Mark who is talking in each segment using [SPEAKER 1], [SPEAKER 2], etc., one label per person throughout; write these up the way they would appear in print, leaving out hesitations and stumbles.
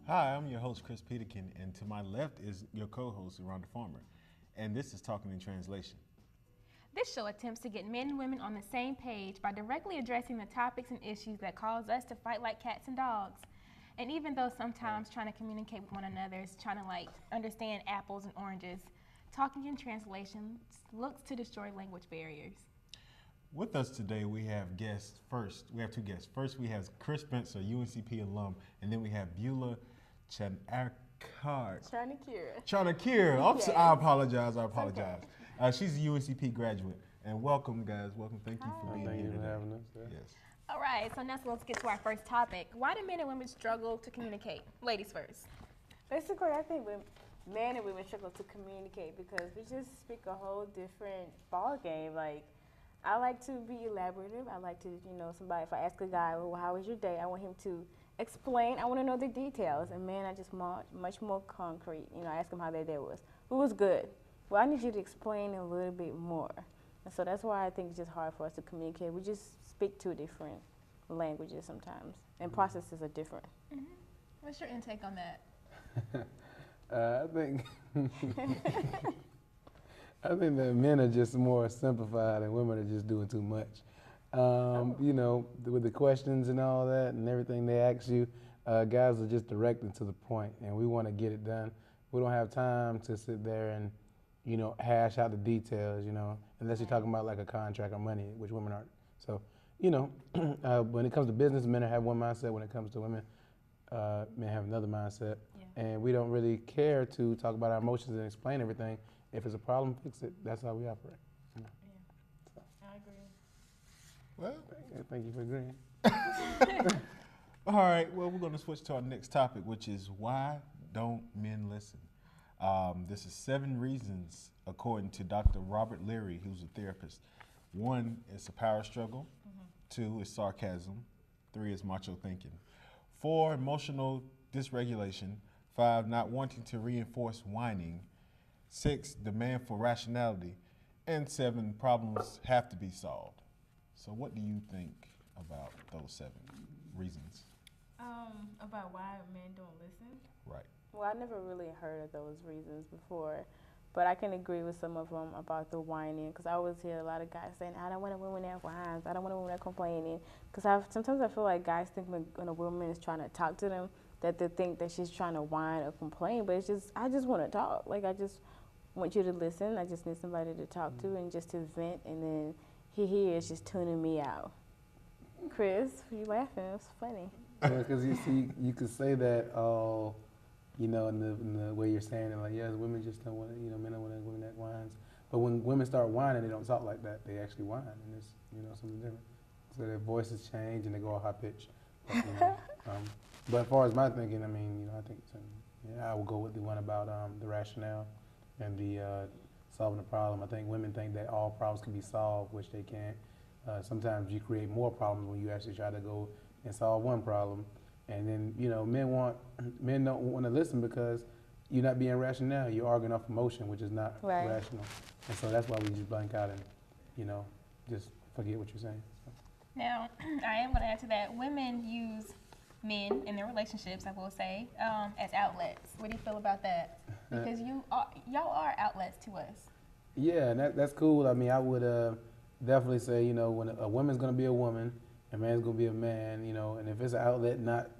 [SPEAKER 1] Hi, I'm your host, Chris Peterkin, and to my left is your co-host, Rhonda Farmer, and this is Talking in Translation.
[SPEAKER 2] This show attempts to get men and women on the same page by directly addressing the topics and issues that cause us to fight like cats and dogs. And even though sometimes trying to communicate with one another is trying to understand apples and oranges, Talking in Translation looks to destroy language barriers.
[SPEAKER 1] With us today, we have guests first. We have two guests. First, we have Chris Spencer, UNCP alum, and then we have Beulah Chanakar.
[SPEAKER 3] Chanakira.
[SPEAKER 1] Yes. I apologize. Okay. She's a UNCP graduate. And welcome, guys. Welcome. Thank you for being here today.
[SPEAKER 4] Thank you for having us.
[SPEAKER 1] Yes.
[SPEAKER 2] All right, so now let's get to our first topic. Why do men and women struggle to communicate? Ladies first.
[SPEAKER 3] Basically, I think men and women struggle to communicate because we just speak a whole different ball game. Like, I like to be elaborative. I like to, somebody, if I ask a guy, well, how was your day? I want him to explain. I want to know the details. And men are just much more concrete. I ask them how their day was. It was good. Well, I need you to explain a little bit more. And so that's why I think it's just hard for us to communicate. We just speak two different languages sometimes, and processes are different.
[SPEAKER 2] Mm-hmm. What's your intake on that?
[SPEAKER 4] I think I think that men are just more simplified and women are just doing too much. With the questions and all that and everything they ask you, guys are just directing to the point, and we want to get it done. We don't have time to sit there and, hash out the details, unless you're talking about like a contract or money, which women aren't. So, when it comes to business, men have one mindset. When it comes to women, men have another mindset. Yeah. And we don't really care to talk about our emotions and explain everything. If it's a problem, fix it. That's how we operate.
[SPEAKER 2] Yeah, so. I agree.
[SPEAKER 1] Well,
[SPEAKER 4] thank you for agreeing.
[SPEAKER 1] All right, well, we're going to switch to our next topic, which is why don't men listen? This is 7 reasons, according to Dr. Robert Leary, who's a therapist. 1 is a power struggle. 2 is sarcasm. 3 is macho thinking. 4, emotional dysregulation. 5, not wanting to reinforce whining. 6, demand for rationality. And 7, problems have to be solved. So what do you think about those 7 reasons?
[SPEAKER 5] About why men don't listen?
[SPEAKER 1] Right.
[SPEAKER 3] Well, I never really heard of those reasons before, but I can agree with some of them about the whining, because I always hear a lot of guys saying, I don't want a woman that whines, I don't want a woman that complaining, because sometimes I feel like guys think when a woman is trying to talk to them, that they think that she's trying to whine or complain, but I just want to talk. Like, I just want you to listen. I just need somebody to talk to and just to vent, and then he is just tuning me out. Chris, you laughing? It's funny.
[SPEAKER 4] Because you could say that, in the way you're saying it, like, yes, women just don't want to, men don't want a woman that whines. But when women start whining, they don't talk like that. They actually whine, and it's, something different. So their voices change and they go all high pitch. But as far as my thinking, I think I will go with the one about the rationale and the solving the problem. I think women think that all problems can be solved, which they can't. Sometimes you create more problems when you actually try to go and solve one problem. And then, men don't want to listen because you're not being rational. You're arguing off emotion, which is not rational. And so that's why we just blank out and, just forget what you're saying. So.
[SPEAKER 2] Now, I am going to add to that. Women use men in their relationships, I will say, as outlets. What do you feel about that? Because y'all are outlets to us. Yeah,
[SPEAKER 4] and that's cool. I would definitely say, when a woman's going to be a woman, a man's going to be a man, and if it's an outlet, not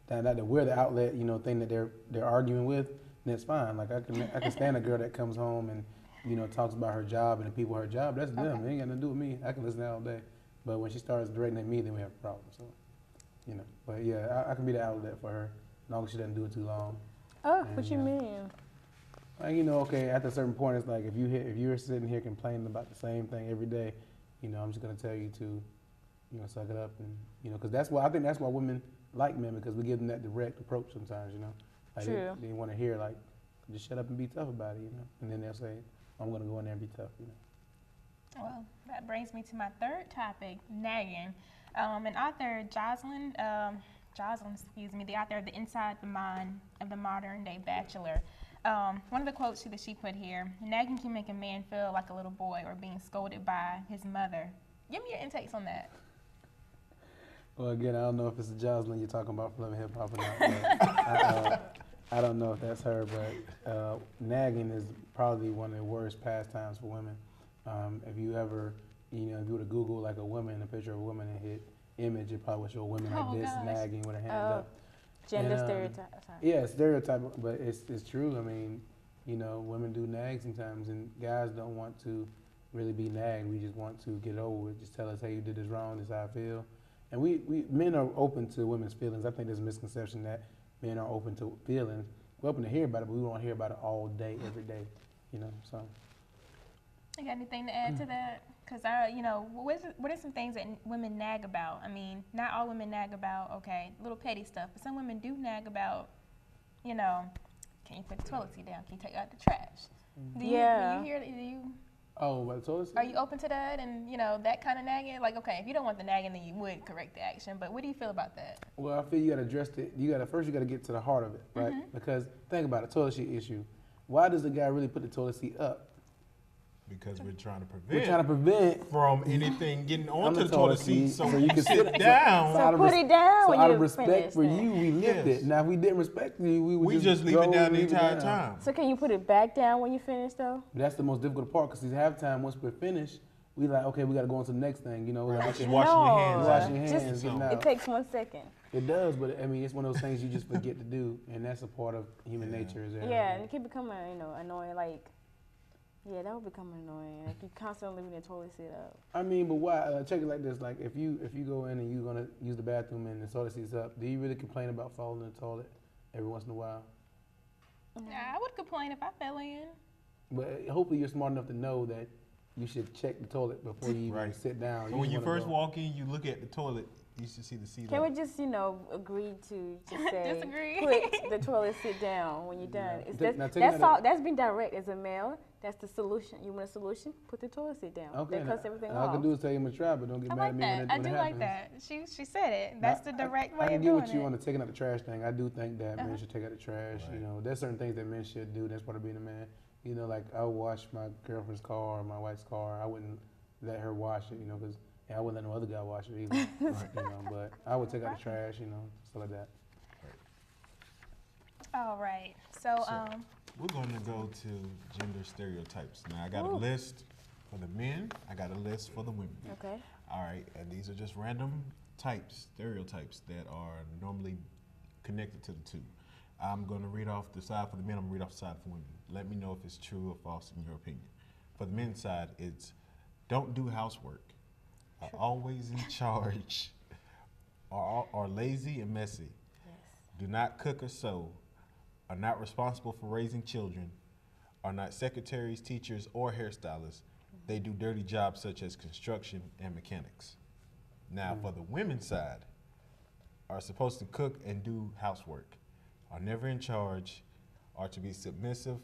[SPEAKER 4] that we're the outlet, thing that they're arguing with, then it's fine. Like, I can stand a girl that comes home and, talks about her job and the people at her job. That's them. It ain't got nothing to do with me. I can listen to that all day. But when she starts directing at me, then we have a problem. So, But yeah, I can be the outlet for her, as long as she doesn't do it too long.
[SPEAKER 3] Oh, and, what you mean?
[SPEAKER 4] Okay, at a certain point, it's like if you're sitting here complaining about the same thing every day, I'm just gonna tell you to, suck it up and because I think that's why women like men, because we give them that direct approach sometimes, Like
[SPEAKER 3] True.
[SPEAKER 4] They want to hear like, just shut up and be tough about it, and then they'll say, I'm gonna go in there and be tough,
[SPEAKER 2] Well, that brings me to my third topic, nagging. An author, Jocelyn, the author of The Inside the Mind of the Modern Day Bachelor. One of the quotes that she put here, nagging can make a man feel like a little boy or being scolded by his mother. Give me your intakes on that.
[SPEAKER 4] Well, again, I don't know if it's Jocelyn you're talking about from Love and Hip Hop or not. But I don't know if that's her, but nagging is probably one of the worst pastimes for women. If you ever, if you were to Google like a woman, a picture of a woman and hit image, it probably would show a woman like this
[SPEAKER 2] gosh.
[SPEAKER 4] nagging with her hands up.
[SPEAKER 3] Gender
[SPEAKER 4] And,
[SPEAKER 3] stereotype. Sorry.
[SPEAKER 4] Yeah, stereotype, but it's true. I mean, women do nag sometimes, and guys don't want to really be nagged. We just want to get over it. Just tell us, hey, you did this wrong. This is how I feel. And we men are open to women's feelings. I think there's a misconception that men are open to feelings. We're open to hear about it, but we don't hear about it all day, every day. So.
[SPEAKER 2] You got anything to add to that? Because what are some things that women nag about? I mean, not all women nag about little petty stuff, but some women do nag about, can you put the toilet seat down? Can you take out the trash? Do you hear? Do you?
[SPEAKER 4] Oh, but toilet seat?
[SPEAKER 2] Are you open to that and that kind of nagging? Like, okay, if you don't want the nagging, then you would correct the action. But what do you feel about that?
[SPEAKER 4] Well, I feel you got to address it. First you got to get to the heart of it, right?
[SPEAKER 2] Mm-hmm.
[SPEAKER 4] Because think about it, toilet seat issue. Why does the guy really put the toilet seat up?
[SPEAKER 1] Because we're trying to
[SPEAKER 4] We're trying to prevent
[SPEAKER 1] from anything getting onto the toilet seat, so
[SPEAKER 4] you can
[SPEAKER 1] sit down.
[SPEAKER 3] So put it down
[SPEAKER 4] So
[SPEAKER 3] when
[SPEAKER 4] out
[SPEAKER 3] you
[SPEAKER 4] of respect
[SPEAKER 3] finish
[SPEAKER 4] for
[SPEAKER 3] then.
[SPEAKER 4] you, we lift
[SPEAKER 1] Yes.
[SPEAKER 4] it. Now, if we didn't respect you, we would
[SPEAKER 1] We just leave it
[SPEAKER 4] go
[SPEAKER 1] down
[SPEAKER 4] and
[SPEAKER 1] the
[SPEAKER 4] leave it
[SPEAKER 1] entire
[SPEAKER 4] down.
[SPEAKER 1] time.
[SPEAKER 3] So can you put it back down when you finish though?
[SPEAKER 4] That's the most difficult part because half time once we're finished, we like, okay, we got to go on to the next thing. We're like,
[SPEAKER 1] Just
[SPEAKER 4] okay,
[SPEAKER 1] washing your
[SPEAKER 3] No.
[SPEAKER 1] hands.
[SPEAKER 4] washing your
[SPEAKER 3] Just-
[SPEAKER 4] hands,
[SPEAKER 1] So-
[SPEAKER 4] getting
[SPEAKER 3] It
[SPEAKER 4] out.
[SPEAKER 3] takes 1 second.
[SPEAKER 4] It does, but I mean, it's one of those things you just forget to do, and that's a part of human
[SPEAKER 1] Yeah.
[SPEAKER 4] nature. Is that
[SPEAKER 3] Yeah, and it can become annoying. Like, yeah, that would become annoying. Like you constantly leaving the toilet seat up.
[SPEAKER 4] I mean, but why? Check it like this: like if you go in and you're gonna use the bathroom and the toilet seat's up, do you really complain about falling in the toilet every once in a while?
[SPEAKER 2] I would complain if I fell in.
[SPEAKER 4] But hopefully you're smart enough to know that you should check the toilet before you even
[SPEAKER 1] Right.
[SPEAKER 4] sit down.
[SPEAKER 1] So when you
[SPEAKER 4] just wanna
[SPEAKER 1] first
[SPEAKER 4] go.
[SPEAKER 1] walk in, you look at the toilet, you should see the seat
[SPEAKER 3] Can
[SPEAKER 1] up.
[SPEAKER 3] we just, agree to just say
[SPEAKER 2] Disagree.
[SPEAKER 3] put the toilet seat down when you're done?
[SPEAKER 4] Yeah.
[SPEAKER 3] It's
[SPEAKER 4] Now,
[SPEAKER 3] that's
[SPEAKER 4] take
[SPEAKER 3] that's
[SPEAKER 4] another-
[SPEAKER 3] all. That's been direct as a male. That's the solution. You want a solution? Put the toilet seat down.
[SPEAKER 4] Okay,
[SPEAKER 3] That cuts everything
[SPEAKER 4] all I
[SPEAKER 3] off.
[SPEAKER 4] can do is tell you I'm gonna try, but don't get
[SPEAKER 2] I
[SPEAKER 4] mad
[SPEAKER 2] like
[SPEAKER 4] at me
[SPEAKER 2] that.
[SPEAKER 4] when
[SPEAKER 2] I
[SPEAKER 4] it
[SPEAKER 2] do
[SPEAKER 4] happens.
[SPEAKER 2] like that. She said it. That's the direct way
[SPEAKER 4] I can
[SPEAKER 2] of
[SPEAKER 4] get
[SPEAKER 2] doing
[SPEAKER 4] with you
[SPEAKER 2] it.
[SPEAKER 4] on the taking out the trash thing. I do think that
[SPEAKER 2] Uh-huh.
[SPEAKER 4] men should take out the trash.
[SPEAKER 1] Right.
[SPEAKER 4] There's certain things that men should do. That's part of being a man. Like I would wash my girlfriend's car or my wife's car. I wouldn't let her wash it, because I wouldn't let no other guy wash it either. But I would take out the trash, stuff like that.
[SPEAKER 2] All right. So,
[SPEAKER 1] We're going to go to gender stereotypes. Now, I got a list for the men. I got a list for the women.
[SPEAKER 3] Okay.
[SPEAKER 1] All right, and these are just random stereotypes that are normally connected to the two. I'm going to read off the side for the men. I'm going to read off the side for women. Let me know if it's true or false in your opinion. For the men's side, it's don't do housework, are always in charge, are lazy and messy, do not cook or sew, are not responsible for raising children, are not secretaries, teachers, or hairstylists. They do dirty jobs such as construction and mechanics. Now, for the women's side, are supposed to cook and do housework, are never in charge, are to be submissive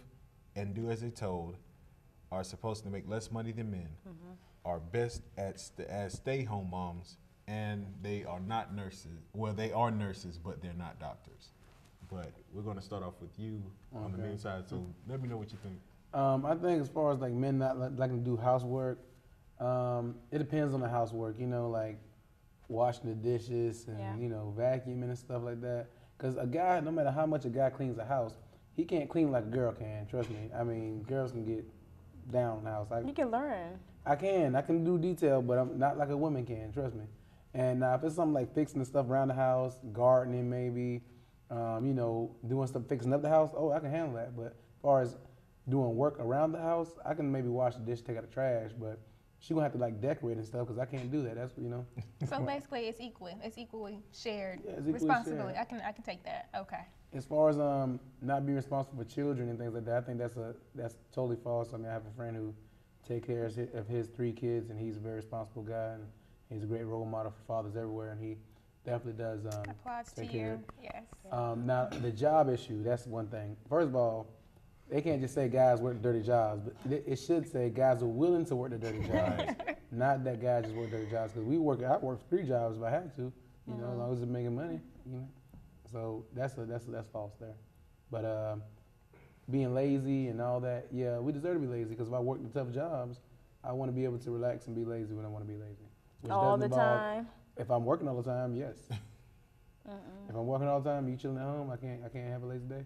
[SPEAKER 1] and do as they're told, are supposed to make less money than men, are best as stay-home moms, and they are not nurses. Well, they are nurses, but they're not doctors. But we're going to start off with you on the
[SPEAKER 4] Okay.
[SPEAKER 1] men's side, so let me know what you think.
[SPEAKER 4] I think as far as like men not liking to do housework, it depends on the housework. Like washing the dishes and
[SPEAKER 3] Yeah.
[SPEAKER 4] vacuuming and stuff like that. Because a guy, no matter how much a guy cleans a house, he can't clean like a girl can. Trust me. I mean, girls can get down in the house.
[SPEAKER 3] You can learn.
[SPEAKER 4] I can do detail, but I'm not like a woman can. Trust me. And now if it's something like fixing the stuff around the house, gardening maybe, doing stuff, fixing up the house, I can handle that. But as far as doing work around the house, I can maybe wash the dish, take out the trash, but she gonna have to like decorate and stuff because I can't do that. That's
[SPEAKER 2] so basically, it's equal. It's equally shared
[SPEAKER 4] Yeah, it's equally
[SPEAKER 2] responsibility.
[SPEAKER 4] shared.
[SPEAKER 2] I can take that. Okay.
[SPEAKER 4] As far as not being responsible for children and things like that, I think that's totally false. I mean, I have a friend who takes care of his 3 kids, and he's a very responsible guy, and he's a great role model for fathers everywhere, and he definitely does
[SPEAKER 2] Applause to
[SPEAKER 4] take care.
[SPEAKER 2] you. Yes.
[SPEAKER 4] Now, the job issue, that's one thing. First of all, they can't just say guys work dirty jobs, but it should say guys are willing to work the dirty jobs, not that guys just work dirty jobs. Because I work 3 jobs if I have to, as long as it's making money, So that's false there. But being lazy and all that, yeah, we deserve to be lazy because if I work the tough jobs, I want to be able to relax and be lazy when I want to be lazy. Which
[SPEAKER 3] All
[SPEAKER 4] doesn't
[SPEAKER 3] the
[SPEAKER 4] involve-
[SPEAKER 3] time.
[SPEAKER 4] If I'm working all the time, yes. If I'm working all the time, you chilling at home, I can't have a lazy day.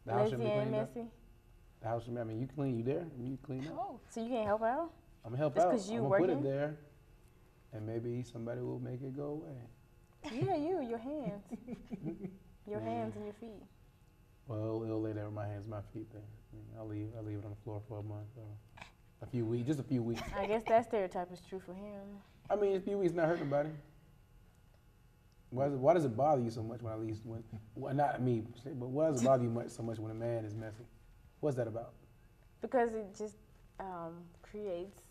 [SPEAKER 4] The house should be
[SPEAKER 3] Lazy and
[SPEAKER 4] cleaned up.
[SPEAKER 3] messy.
[SPEAKER 4] The house should be, I mean, you clean, you there, you clean up.
[SPEAKER 2] Oh,
[SPEAKER 3] So you can't help out?
[SPEAKER 4] I'm gonna help
[SPEAKER 3] Just
[SPEAKER 4] out.
[SPEAKER 3] 'cause you
[SPEAKER 4] I'm gonna put
[SPEAKER 3] working?
[SPEAKER 4] it there, and maybe somebody will make it go away.
[SPEAKER 3] Yeah, your hands. Your hands and your feet.
[SPEAKER 4] Well, it'll lay there with my hands, and my feet there. I mean, I'll leave it on the floor for a month or a few weeks, just a few weeks.
[SPEAKER 3] I guess that stereotype is true for him.
[SPEAKER 4] I mean, a few weeks not hurting nobody. Why does it bother you so much when I leave? Well, not me, but why does it bother you so much when a man is messy? What's that about?
[SPEAKER 3] Because it just creates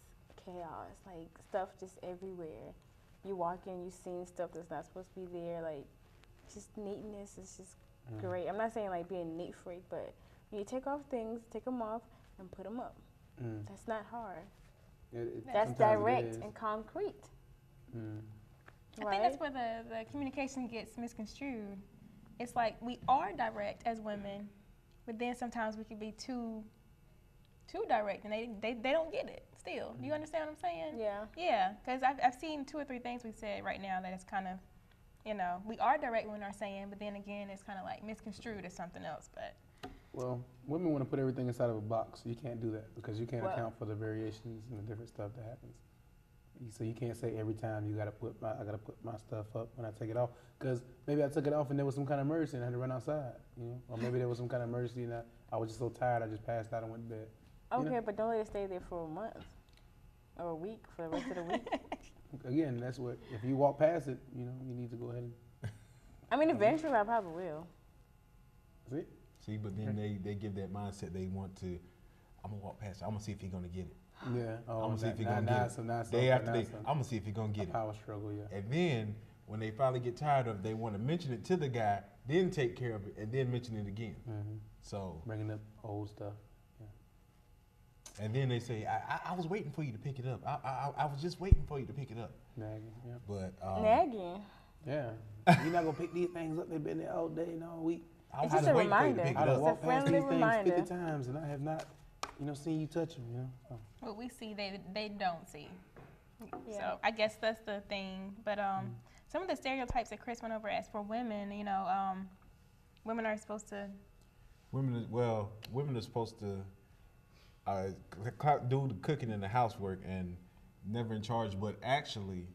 [SPEAKER 3] chaos, like stuff just everywhere. You walk in, you seeing stuff that's not supposed to be there, like just neatness is just great. I'm not saying like being a neat freak, but when you take off things, take them off and put them up. That's not hard. That's direct and concrete.
[SPEAKER 2] I think that's where the communication gets misconstrued. It's like we are direct as women, but then sometimes we can be too direct, and they don't get it still. Do you understand what I'm saying?
[SPEAKER 3] Yeah.
[SPEAKER 2] Yeah, because I've seen 2 or 3 things we said right now that it's kind of, we are direct when we're saying, but then again, it's kind of like misconstrued as something else. But
[SPEAKER 4] Well, women want to put everything inside of a box. You can't do that because you can't account for the variations and the different stuff that happens. So you can't say every time I gotta put my stuff up when I take it off, because maybe I took it off and there was some kind of emergency and I had to run outside, or maybe there was some kind of emergency and I was just so tired I just passed out and went to bed.
[SPEAKER 3] Okay, but don't let it stay there for a month or a week for the rest of the week.
[SPEAKER 4] Again, that's what, if you walk past it, you need to go ahead and.
[SPEAKER 3] I mean, eventually I probably will.
[SPEAKER 4] See?
[SPEAKER 1] See, but then they give that mindset they want to, I'm going to walk past it. I'm going to see if he's going to get it.
[SPEAKER 4] Yeah.
[SPEAKER 1] I'm going to see if he's going to get it. Day after day, I'm going to see if he's going to get it.
[SPEAKER 4] Power struggle, yeah.
[SPEAKER 1] And then when they finally get tired of it, they want to mention it to the guy, then take care of it, and then mention it again. So
[SPEAKER 4] bringing up old stuff.
[SPEAKER 1] And then they say, I was waiting for you to pick it up. I was just waiting for you to pick it up.
[SPEAKER 4] Nagging, yeah.
[SPEAKER 1] But
[SPEAKER 3] nagging.
[SPEAKER 4] Yeah. You're not gonna pick these things up. They've been there all day and all week.
[SPEAKER 3] It's just a reminder.
[SPEAKER 4] I done walked past these
[SPEAKER 3] reminder.
[SPEAKER 4] things 50 times and I have not, seen you touch them. So.
[SPEAKER 2] what we see, they don't see.
[SPEAKER 3] Yeah.
[SPEAKER 2] So I guess that's the thing. But some of the stereotypes that Chris went over as for women, women are supposed to.
[SPEAKER 1] Women are supposed to do the cooking and the housework and never in charge. But actually,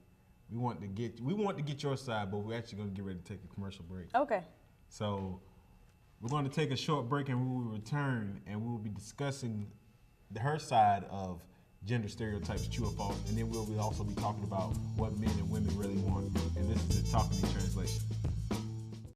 [SPEAKER 1] we want to get your side, but we're actually going to get ready to take a commercial break.
[SPEAKER 3] Okay.
[SPEAKER 1] So we're going to take a short break, and we will return, and we will be discussing her side of gender stereotypes, true or false, and then we'll also be talking about what men and women really want. And this is the Talking in Translation.